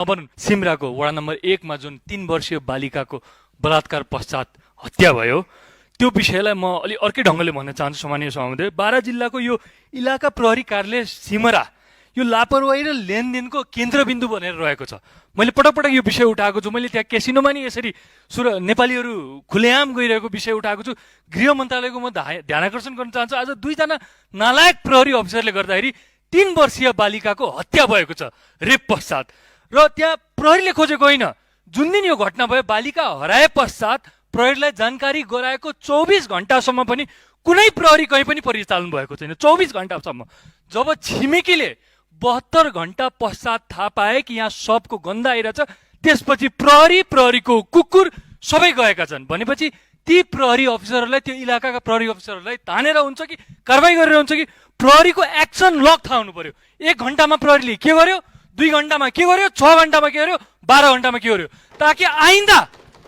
नभनौँ सिमराको वडा नम्बर 1 मा जुन 3 वर्षीय बालिकाको बलात्कार पश्चात हत्या भयो त्यो विषयलाई म अलि अर्कै ढङ्गले भन्न चाहन्छु। सम्मानीय सभामुखज्यू, बारा जिल्लाको यो इलाका प्रहरी कार्यालय सिमरा यो लापरवाही र लेनदेनको केन्द्रबिन्दु बनेर रहेको छ। मैले पटक पटक यो विषय उठाएको छु। मैले त्यहाँ केसिनोमा नि यसरी नेपालीहरू खुलेआम गइरहेको विषय उठाएको छु। गृह मन्त्रालयको म ध्यान आकर्षण गर्न चाहन्छु। आज 2 जना नालायक प्रहरी अफिसरले गर्दाखेरि 3 वर्षीय बालिकाको हत्या भएको छ रेप पश्चात। र त्यहाँ प्रहरीले खोजेको होइन। जुन दिन यो घटना भयो बालिका हराए पश्चात प्रहरीलाई जानकारी गराएको 24 घण्टासम्म पनि कुनै प्रहरी कहीँ पनि परिचालन भएको छैन। 24 घण्टासम्म। जब छिमेकीले 72 घण्टा पश्चात थाहा पाए कि यहाँ सबको गन्ध आइरहेछ, त्यसपछि प्रहरीको कुकुर सबै गएका छन्। भनेपछि ती प्रहरी अफिसरहरूलाई, त्यो इलाकाका प्रहरी अफिसरहरूलाई तानेर हुन्छ कि कारबाही गरेर हुन्छ कि प्रहरीको एक्सन लग थाहा हुनु पर्यो। 1 घण्टामा प्रहरीले के गर्यो, 2 घण्टामा के गर्यो, 6 घण्टामा के गर्यो, 12 घण्टामा के गर्यो, ताकि आइन्दा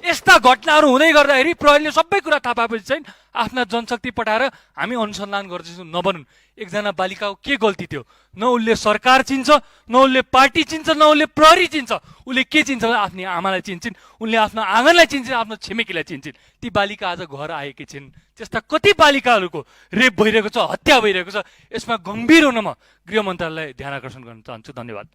यस्ता घटनाहरू हुँदै गर्दाखेरि प्रहरीले सबै कुरा थाहा पाएपछि चाहिँ आफ्ना जनशक्ति पठाएर हामी अनुसन्धान गर्दैछौँ। नभनौँ एकजना बालिकाको के गल्ती थियो? न उसले सरकार चिन्छ, न उसले पार्टी चिन्छ, न उसले प्रहरी चिन्छ। उसले के चिन्छ भने आफ्नो आमालाई चिन्छन्, उनले आफ्नो आँगनलाई चिन्छन्, आफ्नो छिमेकीलाई चिन्छन्। ती बालिका आज घर आएकी छिन्। त्यस्ता कति बालिकाहरूको रेप भइरहेको छ, हत्या भइरहेको छ। यसमा गम्भीर हुन म गृह मन्त्रालयलाई ध्यान आकर्षण गर्न चाहन्छु। धन्यवाद।